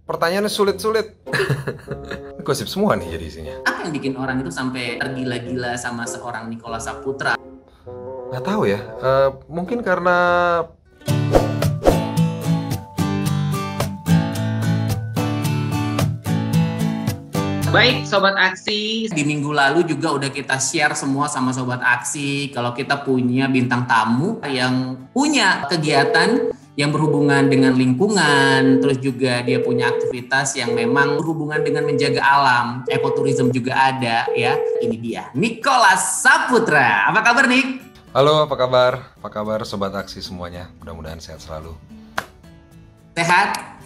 Pertanyaannya sulit-sulit. Gosip semua nih jadi isinya. Apa yang bikin orang itu sampai tergila-gila sama seorang Nicholas Saputra? Nggak tahu ya. Mungkin karena Baik, Sobat Aksi. Di minggu lalu juga udah kita share semua sama Sobat Aksi kalau kita punya bintang tamu yang punya kegiatan yang berhubungan dengan lingkungan, terus juga dia punya aktivitas yang memang berhubungan dengan menjaga alam, ekoturism juga ada ya. Ini dia, Nicholas Saputra. Apa kabar, Nik? halo, apa kabar? Apa kabar Sobat Aksi semuanya? Mudah-mudahan sehat selalu. Sehat?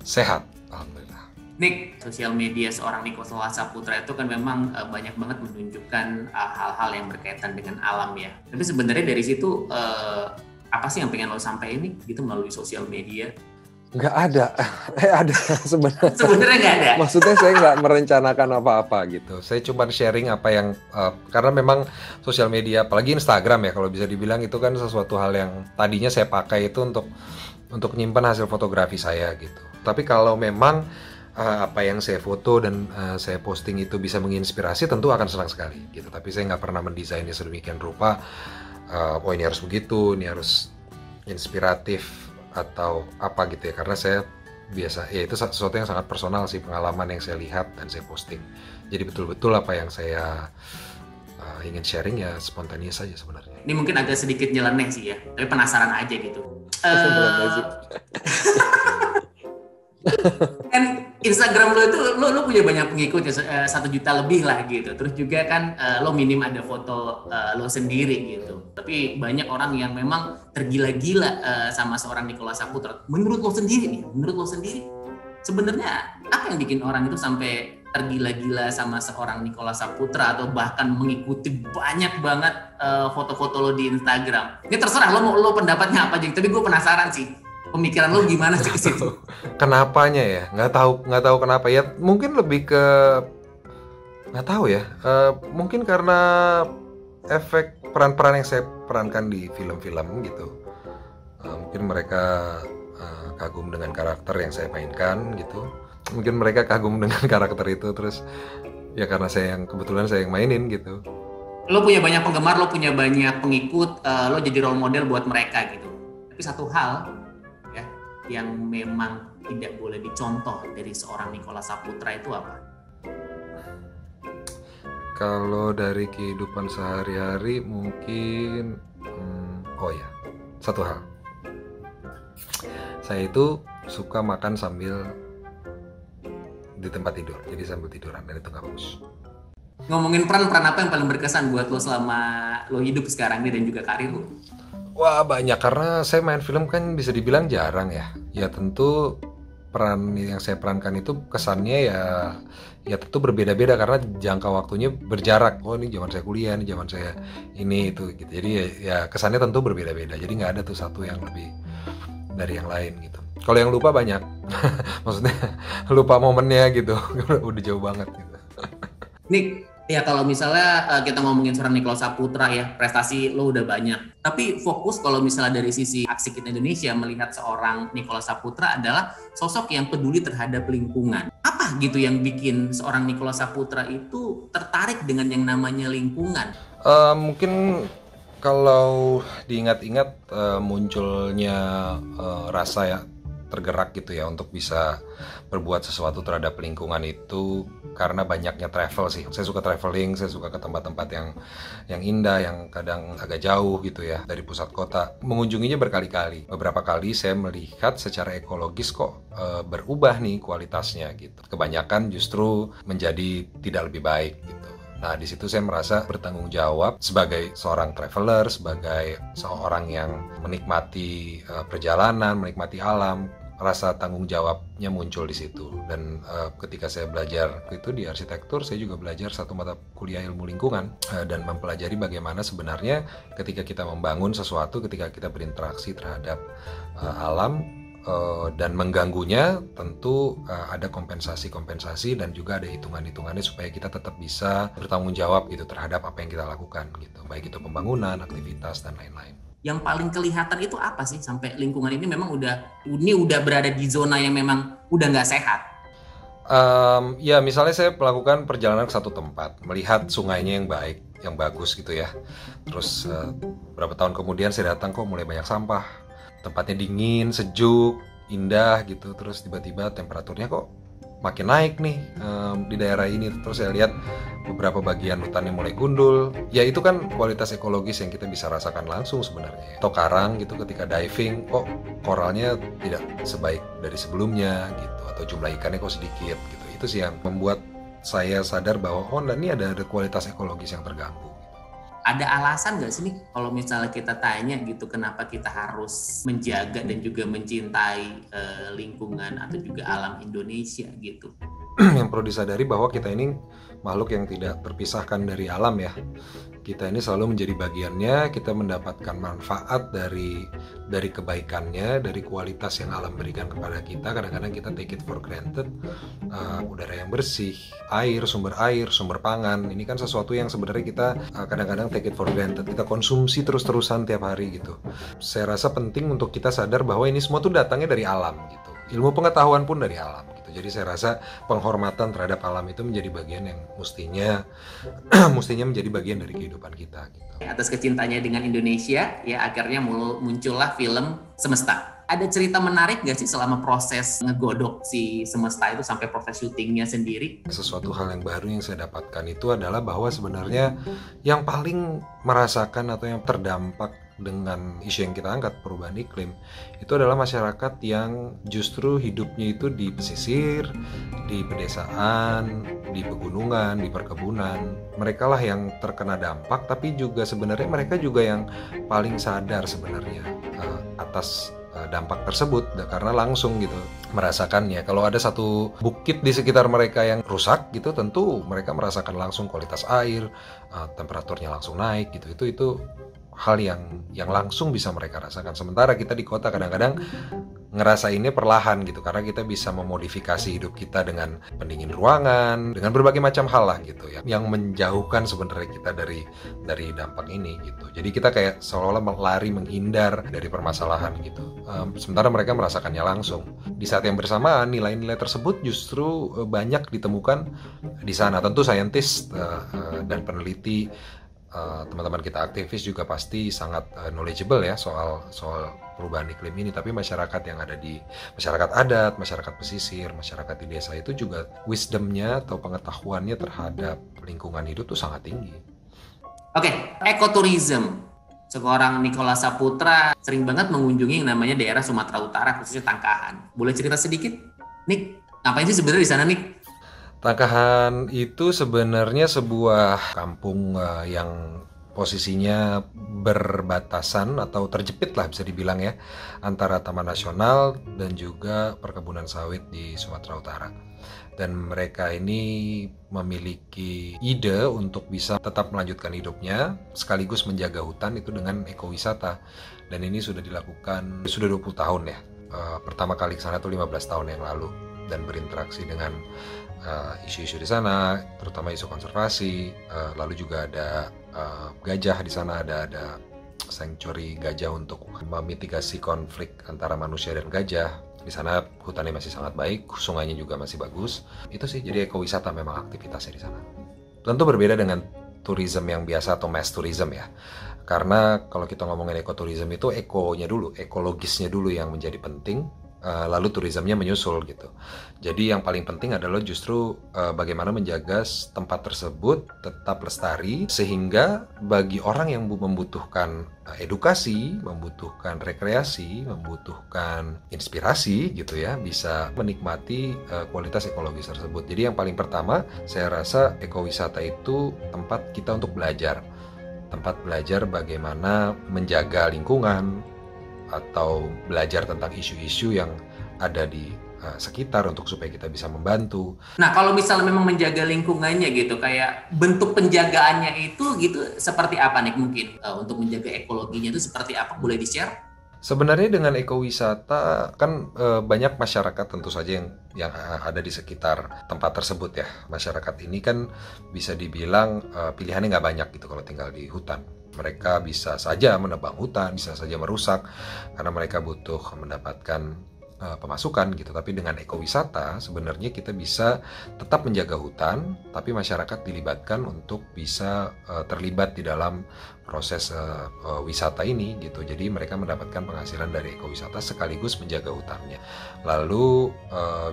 Sehat, alhamdulillah. Nik, sosial media seorang Nicholas Saputra itu kan memang banyak banget menunjukkan hal-hal yang berkaitan dengan alam ya. Tapi sebenarnya dari situ apa sih yang pengen lo sampaikan nih gitu melalui sosial media? Nggak ada. Ada sebenarnya. Sebenarnya nggak ada. Maksudnya saya nggak merencanakan apa-apa gitu. Saya cuma sharing apa yang karena memang sosial media, apalagi Instagram ya, kalau bisa dibilang itu kan sesuatu hal yang tadinya saya pakai itu untuk nyimpan hasil fotografi saya gitu. Tapi kalau memang apa yang saya foto dan saya posting itu bisa menginspirasi, tentu akan senang sekali gitu. Tapi saya nggak pernah mendesainnya sedemikian rupa. Oh ini harus begitu, ini harus inspiratif atau apa gitu ya, karena saya biasa ya itu sesuatu yang sangat personal sih, pengalaman yang saya lihat dan saya posting. Jadi betul-betul apa yang saya ingin sharing ya spontaneous saja sebenarnya. Ini mungkin agak sedikit nyeleneh sih ya, tapi penasaran aja gitu. Kan Instagram lo itu lo punya banyak pengikut ya, 1 juta lebih lah gitu. Terus juga kan lo minim ada foto lo sendiri gitu. Tapi banyak orang yang memang tergila-gila sama seorang Nicholas Saputra. Menurut lo sendiri sebenarnya apa yang bikin orang itu sampai tergila-gila sama seorang Nicholas Saputra atau bahkan mengikuti banyak banget foto-foto lo di Instagram? Ini terserah lo pendapatnya apa aja. Tapi gue penasaran sih. Pemikiran lo gimana sih ke situ? Kenapanya ya? Nggak tahu kenapa ya. Mungkin lebih ke nggak tahu ya. Mungkin karena efek peran-peran yang saya perankan di film-film gitu. Mungkin mereka kagum dengan karakter yang saya mainkan gitu. Mungkin mereka kagum dengan karakter itu, terus ya karena kebetulan saya yang mainin gitu. Lo punya banyak penggemar, lo punya banyak pengikut, lo jadi role model buat mereka gitu. Tapi satu hal ya yang memang tidak boleh dicontoh dari seorang Nicholas Saputra itu apa? Kalau dari kehidupan sehari-hari mungkin oh ya, satu hal. Saya itu suka makan sambil di tempat tidur, jadi sambil tiduran, dan itu nggak bagus. Ngomongin peran apa yang paling berkesan buat lo selama lo hidup sekarang ini dan juga karir lo? Wah banyak, karena saya main film kan bisa dibilang jarang ya. Ya tentu peran yang saya perankan itu kesannya ya tentu berbeda-beda karena jangka waktunya berjarak. Oh ini zaman saya kuliah, ini zaman saya ini itu gitu. Jadi ya kesannya tentu berbeda-beda. Jadi nggak ada tuh satu yang lebih dari yang lain gitu. Kalau yang lupa banyak, maksudnya lupa momennya gitu. Udah jauh banget gitu. Nik, ya kalau misalnya kita ngomongin seorang Nicholas Saputra ya, prestasi lo udah banyak. Tapi fokus kalau misalnya dari sisi Aksi Kita Indonesia melihat seorang Nicholas Saputra adalah sosok yang peduli terhadap lingkungan. Apa gitu yang bikin seorang Nicholas Saputra itu tertarik dengan yang namanya lingkungan? Mungkin kalau diingat-ingat munculnya rasa ya tergerak gitu ya untuk bisa berbuat sesuatu terhadap lingkungan itu karena banyaknya travel sih. Saya suka traveling, saya suka ke tempat-tempat yang indah, yang kadang agak jauh gitu ya dari pusat kota. Mengunjunginya berkali-kali. Beberapa kali saya melihat secara ekologis kok berubah nih kualitasnya gitu. Kebanyakan justru menjadi tidak lebih baik gitu. Nah, di situ saya merasa bertanggung jawab sebagai seorang traveler, sebagai seorang yang menikmati perjalanan, menikmati alam. Rasa tanggung jawabnya muncul di situ. Dan ketika saya belajar itu di arsitektur, saya juga belajar satu mata kuliah ilmu lingkungan dan mempelajari bagaimana sebenarnya ketika kita membangun sesuatu, ketika kita berinteraksi terhadap alam dan mengganggunya, tentu ada kompensasi-kompensasi dan juga ada hitungan-hitungannya supaya kita tetap bisa bertanggung jawab gitu terhadap apa yang kita lakukan gitu, baik itu pembangunan, aktivitas dan lain-lain. yang paling kelihatan itu apa sih sampai lingkungan ini memang udah berada di zona yang memang udah nggak sehat? Ya misalnya saya melakukan perjalanan ke satu tempat, melihat sungainya yang baik, yang bagus gitu ya. Terus beberapa tahun kemudian saya datang, kok mulai banyak sampah. Tempatnya dingin, sejuk, indah gitu. Terus tiba-tiba temperaturnya kok makin naik nih di daerah ini. Terus saya lihat beberapa bagian hutannya mulai gundul. Ya itu kan kualitas ekologis yang kita bisa rasakan langsung sebenarnya. Atau karang gitu ketika diving, kok koralnya tidak sebaik dari sebelumnya gitu. Atau jumlah ikannya kok sedikit gitu. Itu sih yang membuat saya sadar bahwa ini ada kualitas ekologis yang terganggu. Ada alasan nggak sih nih kalau misalnya kita tanya gitu kenapa kita harus menjaga dan juga mencintai lingkungan atau juga alam Indonesia gitu? Yang perlu disadari bahwa kita ini makhluk yang tidak terpisahkan dari alam ya. Kita ini selalu menjadi bagiannya, kita mendapatkan manfaat dari kebaikannya, dari kualitas yang alam berikan kepada kita. Kadang-kadang kita take it for granted, udara yang bersih, sumber pangan. Ini kan sesuatu yang sebenarnya kita kadang-kadang take it for granted. Kita konsumsi terus-terusan tiap hari gitu. Saya rasa penting untuk kita sadar bahwa ini semua tuh datangnya dari alam gitu. Ilmu pengetahuan pun dari alam gitu. Jadi saya rasa penghormatan terhadap alam itu menjadi bagian yang mestinya menjadi bagian dari kehidupan kita gitu. Atas kecintanya dengan Indonesia, ya akhirnya muncullah film Semesta. Ada cerita menarik gak sih selama proses ngegodok si Semesta itu sampai proses syutingnya sendiri? Sesuatu hal yang baru yang saya dapatkan itu adalah bahwa sebenarnya yang paling merasakan atau yang terdampak dengan isu yang kita angkat, perubahan iklim, itu adalah masyarakat yang justru hidupnya itu di pesisir, di pedesaan, di pegunungan, di perkebunan. Mereka lah yang terkena dampak, tapi juga sebenarnya mereka juga yang paling sadar sebenarnya atas dampak tersebut karena langsung gitu merasakannya. Kalau ada satu bukit di sekitar mereka yang rusak gitu, tentu mereka merasakan langsung kualitas air, temperaturnya langsung naik gitu. Itu hal yang langsung bisa mereka rasakan. Sementara kita di kota kadang-kadang ngerasainnya perlahan gitu, karena kita bisa memodifikasi hidup kita dengan pendingin ruangan, dengan berbagai macam hal lah gitu ya, yang menjauhkan sebenarnya kita dari dampak ini gitu. Jadi kita kayak seolah-olah lari menghindar dari permasalahan gitu. Sementara mereka merasakannya langsung. Di saat yang bersamaan nilai-nilai tersebut justru banyak ditemukan di sana. Tentu saintis dan peneliti, teman-teman kita aktivis juga pasti sangat knowledgeable ya soal perubahan iklim ini, tapi masyarakat yang ada di masyarakat adat, masyarakat pesisir, masyarakat di desa itu juga wisdomnya atau pengetahuannya terhadap lingkungan hidup tuh sangat tinggi. Oke, ekoturism. Seorang Nicholas Saputra sering banget mengunjungi yang namanya daerah Sumatera Utara, khususnya Tangkahan. Boleh cerita sedikit? Nick, ngapain sih sebenarnya di sana, Nick? Tangkahan itu sebenarnya sebuah kampung yang posisinya berbatasan atau terjepit lah bisa dibilang ya, antara Taman Nasional dan juga perkebunan sawit di Sumatera Utara. Dan mereka ini memiliki ide untuk bisa tetap melanjutkan hidupnya sekaligus menjaga hutan itu dengan ekowisata. Dan ini sudah dilakukan sudah 20 tahun ya. Pertama kali ke sana tuh 15 tahun yang lalu, dan berinteraksi dengan isu-isu di sana, terutama isu konservasi. Lalu juga ada gajah di sana, ada sanctuary gajah untuk memitigasi konflik antara manusia dan gajah. Di sana hutannya masih sangat baik, sungainya juga masih bagus. Itu sih, jadi ekowisata memang aktivitasnya di sana. Tentu berbeda dengan tourism yang biasa atau mass tourism ya. Karena kalau kita ngomongin ekoturism itu ekonya dulu, ekologisnya dulu yang menjadi penting. Lalu turismenya menyusul gitu. Jadi yang paling penting adalah justru bagaimana menjaga tempat tersebut tetap lestari, sehingga bagi orang yang membutuhkan edukasi, membutuhkan rekreasi, membutuhkan inspirasi gitu ya, bisa menikmati kualitas ekologis tersebut. Jadi yang paling pertama saya rasa ekowisata itu tempat kita untuk belajar. Tempat belajar bagaimana menjaga lingkungan, atau belajar tentang isu-isu yang ada di sekitar untuk supaya kita bisa membantu. Nah, kalau misalnya memang menjaga lingkungannya gitu, kayak bentuk penjagaannya itu gitu seperti apa nih mungkin untuk menjaga ekologinya itu seperti apa? Boleh di-share? Sebenarnya dengan ekowisata kan banyak masyarakat tentu saja yang ada di sekitar tempat tersebut ya. Masyarakat ini kan bisa dibilang pilihannya nggak banyak gitu kalau tinggal di hutan. Mereka bisa saja menebang hutan, bisa saja merusak, karena mereka butuh mendapatkan pemasukan gitu. Tapi dengan ekowisata sebenarnya kita bisa tetap menjaga hutan, tapi masyarakat dilibatkan untuk bisa terlibat di dalam proses wisata ini gitu. Jadi mereka mendapatkan penghasilan dari ekowisata sekaligus menjaga hutannya. Lalu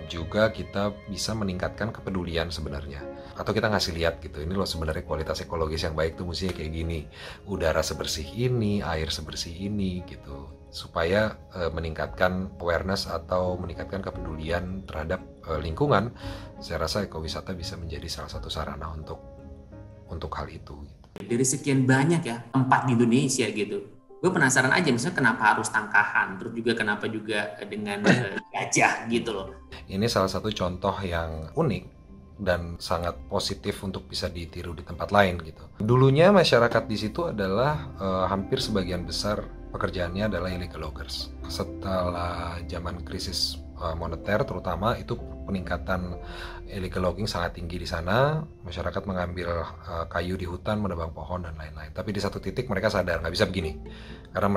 juga kita bisa meningkatkan kepedulian sebenarnya, atau kita ngasih lihat gitu, ini loh sebenarnya kualitas ekologis yang baik tuh mestinya kayak gini, udara sebersih ini, air sebersih ini gitu, supaya meningkatkan awareness atau meningkatkan kepedulian terhadap lingkungan. Saya rasa ekowisata bisa menjadi salah satu sarana untuk hal itu gitu. Dari sekian banyak ya tempat di Indonesia gitu, gue penasaran aja misalnya kenapa harus Tangkahan, terus juga kenapa juga dengan Gajah gitu loh. Ini salah satu contoh yang unik dan sangat positif untuk bisa ditiru di tempat lain gitu. Dulunya masyarakat di situ adalah hampir sebagian besar pekerjaannya adalah illegal loggers. Setelah zaman krisis moneter terutama, itu peningkatan illegal logging sangat tinggi di sana. Masyarakat mengambil kayu di hutan, menebang pohon dan lain-lain. Tapi di satu titik mereka sadar nggak bisa begini, karena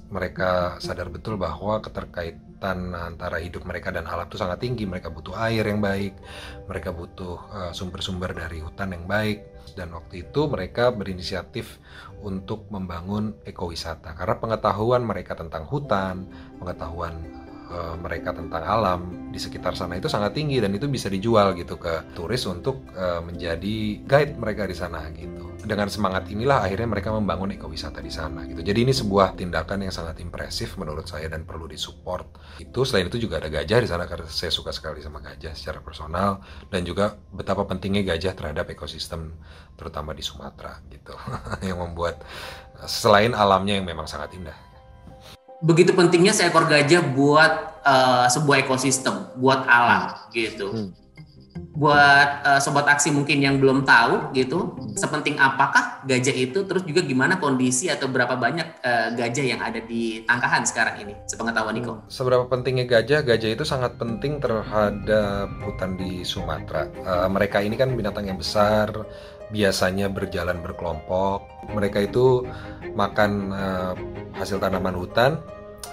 mereka sadar betul bahwa keterkaitan antara hidup mereka dan alam itu sangat tinggi. Mereka butuh air yang baik, mereka butuh sumber-sumber dari hutan yang baik. Dan waktu itu mereka berinisiatif untuk membangun ekowisata, karena pengetahuan mereka tentang hutan, pengetahuan mereka tentang alam di sekitar sana itu sangat tinggi, dan itu bisa dijual gitu ke turis untuk menjadi guide mereka di sana gitu. Dengan semangat inilah akhirnya mereka membangun ekowisata di sana gitu. Jadi ini sebuah tindakan yang sangat impresif menurut saya dan perlu disupport. Itu selain itu juga ada gajah di sana, karena saya suka sekali sama gajah secara personal, dan juga betapa pentingnya gajah terhadap ekosistem terutama di Sumatera gitu. Yang membuat selain alamnya yang memang sangat indah. Begitu pentingnya seekor gajah buat sebuah ekosistem, buat alam gitu. Buat sobat aksi mungkin yang belum tahu gitu, sepenting apakah gajah itu, terus juga gimana kondisi atau berapa banyak gajah yang ada di Tangkahan sekarang ini, sepengetahuan Niko? Seberapa pentingnya gajah? Gajah itu sangat penting terhadap hutan di Sumatera. Mereka ini kan binatang yang besar, biasanya berjalan berkelompok. Mereka itu makan hasil tanaman hutan,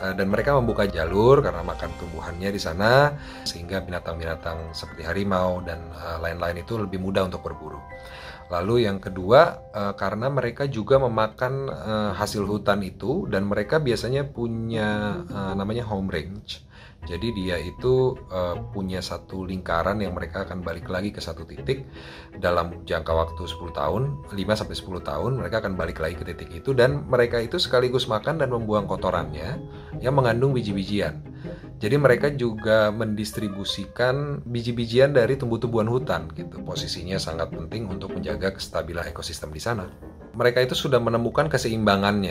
dan mereka membuka jalur karena makan tumbuhannya di sana, sehingga binatang-binatang seperti harimau dan lain-lain itu lebih mudah untuk berburu. Lalu yang kedua, karena mereka juga memakan hasil hutan itu, dan mereka biasanya punya namanya home range. Jadi dia itu punya satu lingkaran yang mereka akan balik lagi ke satu titik dalam jangka waktu 10 tahun, 5-10 tahun mereka akan balik lagi ke titik itu, dan mereka itu sekaligus makan dan membuang kotorannya yang mengandung biji-bijian. Jadi mereka juga mendistribusikan biji-bijian dari tumbuh-tumbuhan hutan gitu. Posisinya sangat penting untuk menjaga kestabilan ekosistem di sana. Mereka itu sudah menemukan keseimbangan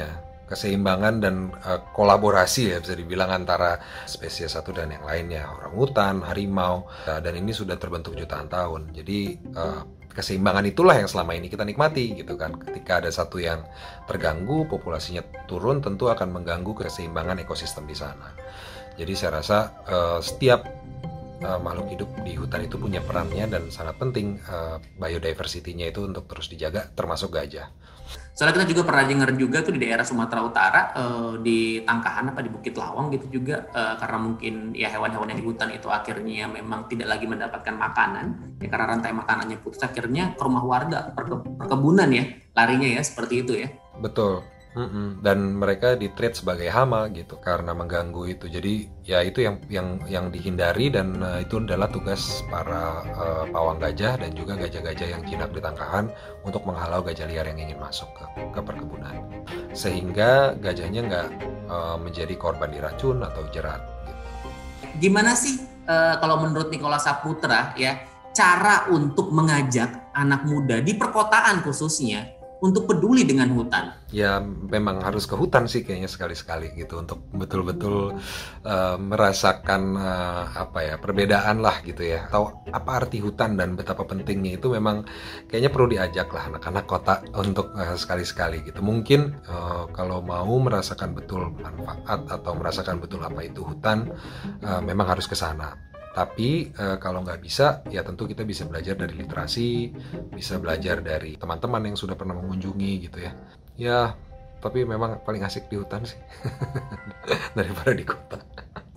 dan kolaborasi ya bisa dibilang antara spesies satu dan yang lainnya, orangutan, harimau, dan ini sudah terbentuk jutaan tahun. Jadi keseimbangan itulah yang selama ini kita nikmati gitu kan. Ketika ada satu yang terganggu, populasinya turun, tentu akan mengganggu keseimbangan ekosistem di sana. Jadi saya rasa setiap makhluk hidup di hutan itu punya perannya dan sangat penting biodiversity-nya itu untuk terus dijaga, termasuk gajah. Soalnya kita juga pernah dengar juga tuh di daerah Sumatera Utara, di Tangkahan apa di Bukit Lawang gitu juga, karena mungkin ya hewan-hewan yang di hutan itu akhirnya memang tidak lagi mendapatkan makanan, ya karena rantai makanannya putus, akhirnya ke rumah warga, perkebunan ya, larinya ya seperti itu ya. Betul. Dan mereka di-treat sebagai hama gitu karena mengganggu itu. Jadi ya itu yang dihindari, dan itu adalah tugas para pawang gajah dan juga gajah-gajah yang jinak di Tangkahan untuk menghalau gajah liar yang ingin masuk ke perkebunan, sehingga gajahnya nggak menjadi korban diracun atau jerat gitu. Gimana sih kalau menurut Nicholas Saputra ya, cara untuk mengajak anak muda di perkotaan khususnya untuk peduli dengan hutan? Ya memang harus ke hutan sih kayaknya sekali-sekali gitu, untuk betul-betul merasakan perbedaan lah gitu ya, tahu apa arti hutan dan betapa pentingnya itu. Memang kayaknya perlu diajak lah anak-anak kota untuk sekali-sekali gitu. Mungkin kalau mau merasakan betul manfaat atau merasakan betul apa itu hutan, memang harus ke sana. Tapi kalau nggak bisa, ya tentu kita bisa belajar dari literasi, bisa belajar dari teman-teman yang sudah pernah mengunjungi gitu ya. Ya, tapi memang paling asik di hutan sih daripada di kota.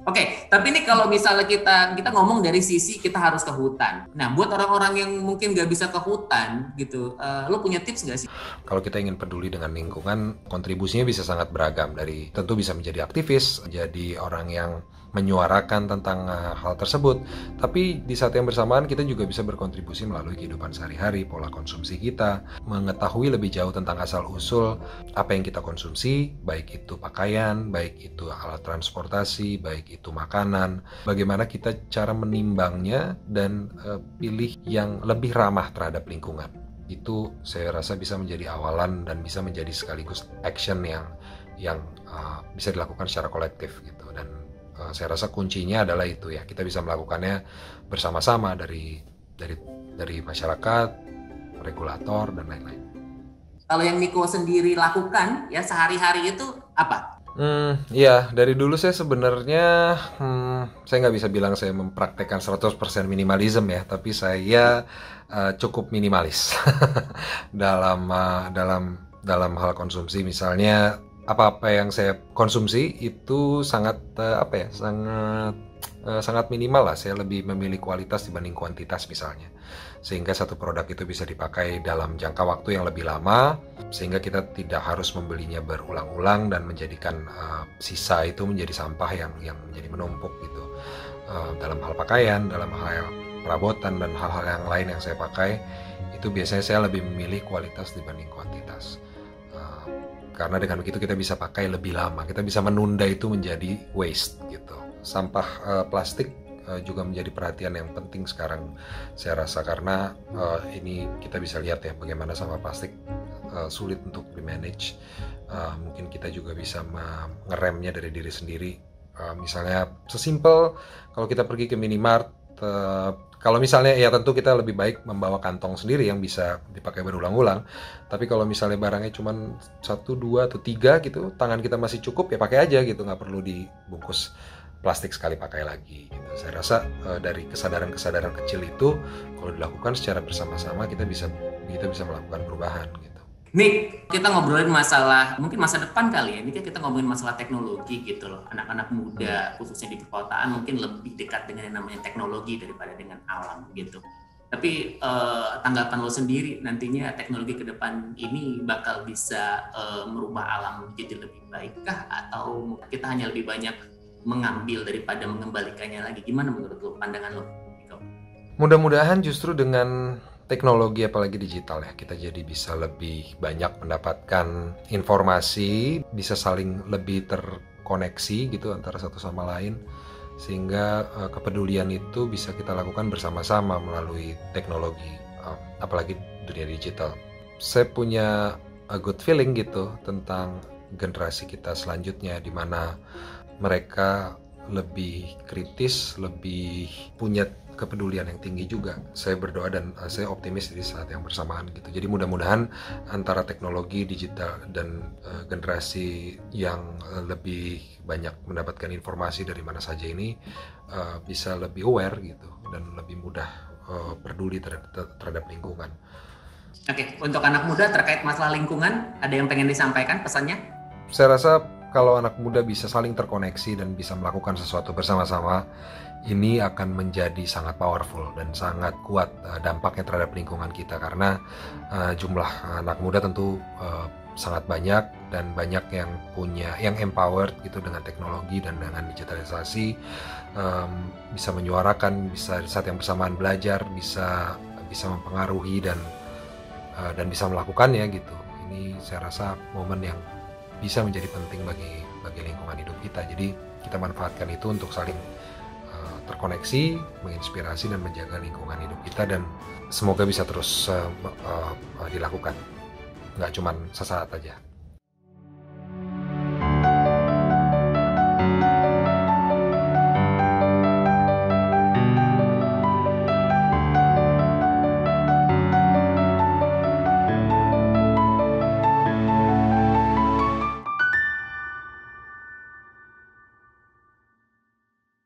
Oke, tapi ini kalau misalnya kita ngomong dari sisi kita harus ke hutan. Nah, buat orang-orang yang mungkin nggak bisa ke hutan gitu, lo punya tips nggak sih? Kalau kita ingin peduli dengan lingkungan, kontribusinya bisa sangat beragam. Dari tentu bisa menjadi aktivis, menjadi orang yang menyuarakan tentang hal tersebut. Tapi di saat yang bersamaan kita juga bisa berkontribusi melalui kehidupan sehari-hari, pola konsumsi kita, mengetahui lebih jauh tentang asal-usul apa yang kita konsumsi, baik itu pakaian, baik itu alat transportasi, baik itu makanan, bagaimana kita cara menimbangnya dan pilih yang lebih ramah terhadap lingkungan. Itu saya rasa bisa menjadi awalan dan bisa menjadi sekaligus action yang bisa dilakukan secara kolektif gitu. Dan saya rasa kuncinya adalah itu ya, kita bisa melakukannya bersama-sama dari masyarakat, regulator dan lain-lain. Kalau yang Niko sendiri lakukan ya sehari-hari itu apa? Ya dari dulu saya sebenarnya saya nggak bisa bilang saya mempraktekkan 100% minimalism ya, tapi saya cukup minimalis dalam hal konsumsi. Misalnya apa-apa yang saya konsumsi itu sangat sangat minimal lah. Saya lebih memilih kualitas dibanding kuantitas misalnya, sehingga satu produk itu bisa dipakai dalam jangka waktu yang lebih lama, sehingga kita tidak harus membelinya berulang-ulang dan menjadikan sisa itu menjadi sampah yang menjadi menumpuk gitu. Dalam hal pakaian, dalam hal perabotan dan hal-hal yang lain yang saya pakai, itu biasanya saya lebih memilih kualitas dibanding kuantitas. Karena dengan begitu kita bisa pakai lebih lama, kita bisa menunda itu menjadi waste gitu. Sampah plastik juga menjadi perhatian yang penting sekarang saya rasa, karena ini kita bisa lihat ya bagaimana sampah plastik sulit untuk di-manage. Mungkin kita juga bisa mengeremnya dari diri sendiri. Misalnya sesimpel kalau kita pergi ke minimart, kalau misalnya ya tentu kita lebih baik membawa kantong sendiri yang bisa dipakai berulang-ulang. Tapi kalau misalnya barangnya cuma 1, 2, atau 3 gitu, tangan kita masih cukup ya pakai aja gitu, nggak perlu dibungkus plastik sekali pakai lagi gitu. Saya rasa dari kesadaran-kesadaran kecil itu kalau dilakukan secara bersama-sama kita bisa melakukan perubahan gitu. Nih, kita ngobrolin masalah mungkin masa depan kali ya. Ini kan kita ngomongin masalah teknologi gitu loh. Anak-anak muda khususnya di perkotaan mungkin lebih dekat dengan yang namanya teknologi daripada dengan alam gitu. Tapi tanggapan lo sendiri, nantinya teknologi ke depan ini bakal bisa merubah alam jadi lebih baik kah? Atau kita hanya lebih banyak mengambil daripada mengembalikannya lagi? Gimana menurut lo, pandangan lo? Mudah-mudahan justru dengan teknologi apalagi digital ya, kita jadi bisa lebih banyak mendapatkan informasi, bisa saling lebih terkoneksi gitu antara satu sama lain, sehingga kepedulian itu bisa kita lakukan bersama-sama melalui teknologi, apalagi dunia digital. Saya punya a good feeling gitu tentang generasi kita selanjutnya, di mana mereka lebih kritis, lebih punya kepedulian yang tinggi juga. Saya berdoa dan saya optimis di saat yang bersamaan gitu. Jadi mudah-mudahan antara teknologi digital dan generasi yang lebih banyak mendapatkan informasi dari mana saja ini bisa lebih aware gitu dan lebih mudah peduli terhadap lingkungan. Oke, untuk anak muda terkait masalah lingkungan, ada yang pengen disampaikan pesannya? Saya rasa kalau anak muda bisa saling terkoneksi dan bisa melakukan sesuatu bersama-sama, ini akan menjadi sangat powerful dan sangat kuat dampaknya terhadap lingkungan kita, karena jumlah anak muda tentu sangat banyak dan banyak yang empowered gitu dengan teknologi dan dengan digitalisasi, bisa menyuarakan, bisa di saat yang bersamaan belajar, bisa mempengaruhi dan bisa melakukannya gitu. Ini saya rasa momen yang bisa menjadi penting bagi lingkungan hidup kita. Jadi kita manfaatkan itu untuk saling terkoneksi, menginspirasi dan menjaga lingkungan hidup kita, dan semoga bisa terus dilakukan, nggak cuma sesaat aja.